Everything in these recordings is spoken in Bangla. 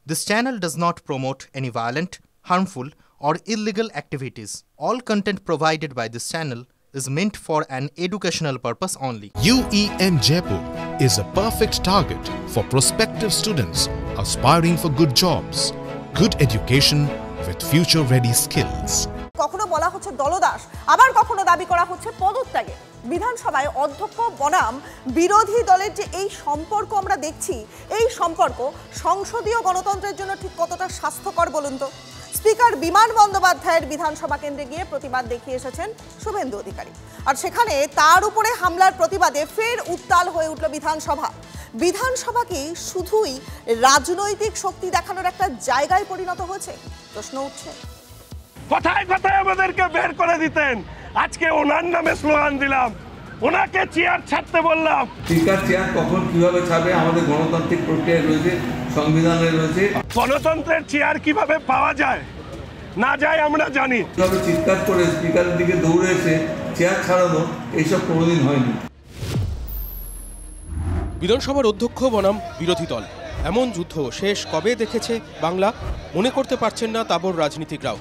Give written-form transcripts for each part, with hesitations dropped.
This channel does not promote any violent, harmful, or illegal activities. All content provided by this channel is meant for an educational purpose only. UEM Jaipur is a perfect target for prospective students aspiring for good jobs, good education with future-ready skills. কখনো বলা হচ্ছে দলদাস, আবার কখনো দাবি করা হচ্ছে পদত্যাগে। বিধানসভায় অধ্যক্ষ বনাম বিরোধী দলের যে এই সম্পর্ক আমরা দেখছি, এই সম্পর্ক সংসদীয় গণতন্ত্রের জন্য ঠিক কতটা স্বাস্থ্যকর বলুন তো? স্পিকার বিমান বন্দ্যোপাধ্যায়ের বিধানসভা কেন্দ্রে গিয়ে প্রতিবাদ দেখিয়ে এসেছেন শুভেন্দু অধিকারী, আর সেখানে তার উপরে হামলার প্রতিবাদে ফের উত্তাল হয়ে উঠল বিধানসভা। বিধানসভা কি শুধুই রাজনৈতিক শক্তি দেখানোর একটা জায়গায় পরিণত হয়েছে? প্রশ্ন উঠছে। কথায় কথায় আমাদেরকে বের করে দিতেন, আজকে ওনার নামে স্লোগান দিলাম, ওনাকে চেয়ার ছাড়তে বললাম। স্পিকার চেয়ার কখন কিভাবে ছাড়বে আমাদের গণতান্ত্রিক প্রক্রিয়ায় রয়েছে, সংবিধানে রয়েছে। গণতন্ত্রের চেয়ার কিভাবে পাওয়া যায় না যায় আমরা জানি। কিভাবে চিৎকার করে স্পিকারের দিকে দৌড়ে এসে চেয়ার ছাড়ানো, এইসব কোনোদিন হয়নি। বিধানসভার অধ্যক্ষ বনাম বিরোধী দল, এমন যুদ্ধ শেষ কবে দেখেছে বাংলা? মনে করতে পারছেন না তাবর রাজনীতিকরাও।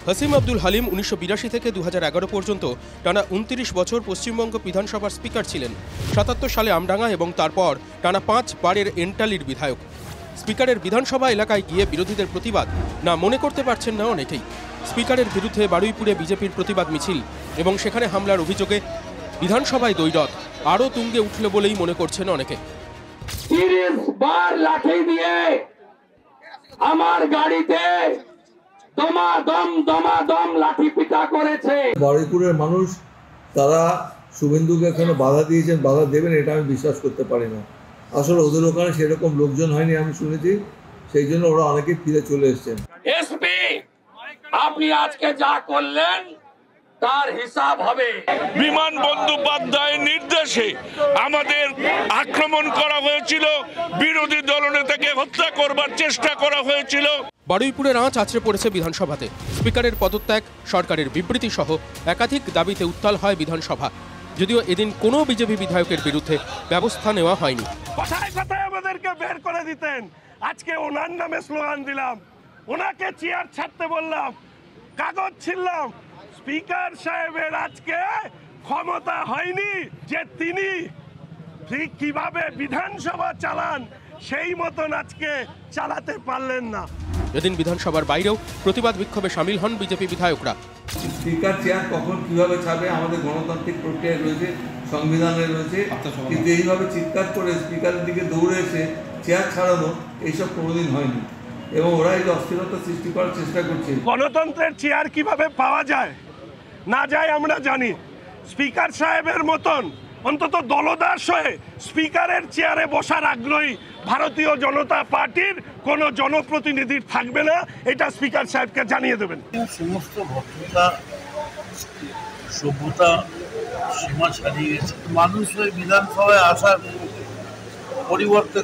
হাসিম আব্দুল হালিম 1982 থেকে 2011 পর্যন্ত টানা 29 বছর পশ্চিমবঙ্গ বিধানসভার স্পিকার ছিলেন। 77 সালে আমডাঙ্গা এবং তারপর টানা 5 বারের এন্টালির বিধায়ক। স্পিকারের বিধানসভা এলাকায় গিয়ে বিরোধীদের প্রতিবাদ না মনে করতে পারছেন না অনেকেই। স্পিকারের বিরুদ্ধে বারুইপুরে বিজেপির প্রতিবাদ মিছিল এবং সেখানে হামলার অভিযোগে বিধানসভায় দ্বৈরথ আরও তুঙ্গে উঠল বলেই মনে করছেন অনেকে। 30 বার লাঠি দিয়ে আমার গাড়িতে দমাদম লাঠি পিটা করেছে। বারুইপুরের মানুষ তারা শুভেন্দুকে এখানে বাধা দিয়েছেন, বাধা দেবেন এটা আমি বিশ্বাস করতে পারি না। আসলে ওদের ওখানে সেরকম লোকজন হয়নি আমি শুনেছি, সেই জন্য ওরা অনেকে ফিরে চলে এসেছেন। এসপি, আপনি আজকে যা করলেন তার হিসাব হবে। বিমান বন্দ্যোপাধ্যায়ের নির্দেশে আমাদের আক্রমণ করা হয়েছিল, বিরোধী দলনেতাকে হত্যা করবার চেষ্টা করা হয়েছিল। বারুইপুরের আঁচ আছড়ে পড়েছে বিধানসভাতে। স্পিকারের পদত্যাগ, সরকারের বিবৃতি সহ একাধিক দাবিতে উত্তাল হয় বিধানসভা। যদিও এদিন কোনো বিজেপি বিধায়কের বিরুদ্ধে ব্যবস্থা নেওয়া হয়নি। কথায় কথায় আমাদেরকে বের করে দিতেন, আজকে ওনার নামে স্লোগান দিলাম, ওনাকে চেয়ার ছাড়তে বললাম, কাগজ ছিললাম। স্পিকার সাহেবের আজকে ক্ষমতা হয়নি যে তিনি কিভাবে বিধানসভা চালান সেই মতন আজকে চালাতে পারলেন না। এদিন বিধানসভার বাইরেও প্রতিবাদ বিক্ষোভে সামিল হন বিজেপি বিধায়করা। স্পিকার চেয়ার কখন কিভাবে ছাড়বে আমাদের গণতান্ত্রিক প্রক্রিয়ায় রয়েছে, সংবিধানে রয়েছে, কিন্তু এইভাবে চিৎকার করে স্পিকারের দিকে দৌড়ে এসে চেয়ার ছাড়ানো, এইসব কোনোদিন হয়নি এবং ওরা এই অস্থিরতা সৃষ্টি করার চেষ্টা করছে। গণতন্ত্রের চেয়ার কিভাবে পাওয়া যায় না যায় আমরা জানি। স্পিকার সাহেবের মতন অন্তত দলদাস হয়ে স্পিকারের চেয়ারে বসার আগ্রহী ভারতীয় জনতা পার্টির কোনো জনপ্রতিনিধির থাকবে না, এটা স্পিকার সাহেবকে জানিয়ে দেবেন। সমস্ত ভদ্রতা সভ্যতা সীমা ছাড়িয়ে গেছে। মানুষ ওই বিধানসভায় আসার পরিবর্তে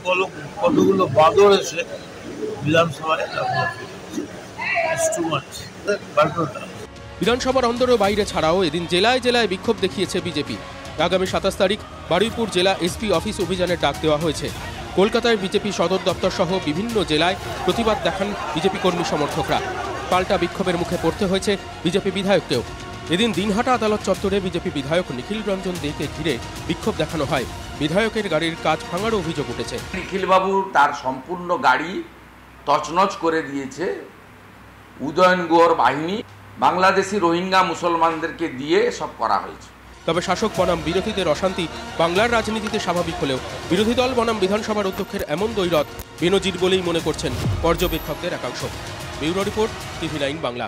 কতগুলো বাদর এসে বিধানসভায় বিধানসভার অন্দর ও বাইরে ছাড়াও এদিন জেলায় জেলায় বিক্ষোভ দেখিয়েছে বিজেপি। আগামী 27 তারিখ বারুইপুর জেলা এসপি অফিস অভিযানের ডাক দেওয়া হয়েছে। কলকাতায় বিজেপি সদর দপ্তর সহ বিভিন্ন জেলায় প্রতিবাদ দেখান বিজেপি কর্মী সমর্থকরা। পাল্টা বিক্ষোভের মুখে পড়তে হয়েছে বিজেপি বিধায়ককেও। এদিন দিনহাটা আদালত চত্বরে বিজেপি বিধায়ক নিখিল রঞ্জন দেকে ঘিরে বিক্ষোভ দেখানো হয়। বিধায়কের গাড়ির কাজ ভাঙারও অভিযোগ উঠেছে। নিখিলবাবু তার সম্পূর্ণ গাড়ি তছনছ করে দিয়েছে উদয়ন গুহর বাহিনী, বাংলাদেশি রোহিঙ্গা মুসলমানদেরকে দিয়ে সব করা হয়েছে। তবে শাসক বনাম বিরোধীদের অশান্তি বাংলার রাজনীতিতে স্বাভাবিক হলেও বিরোধী দল বনাম বিধানসভার অধ্যক্ষের এমন দ্বৈরথ বেনজির বলেই মনে করছেন পর্যবেক্ষকদের একাংশ। Bureau report, TV9 Bangla.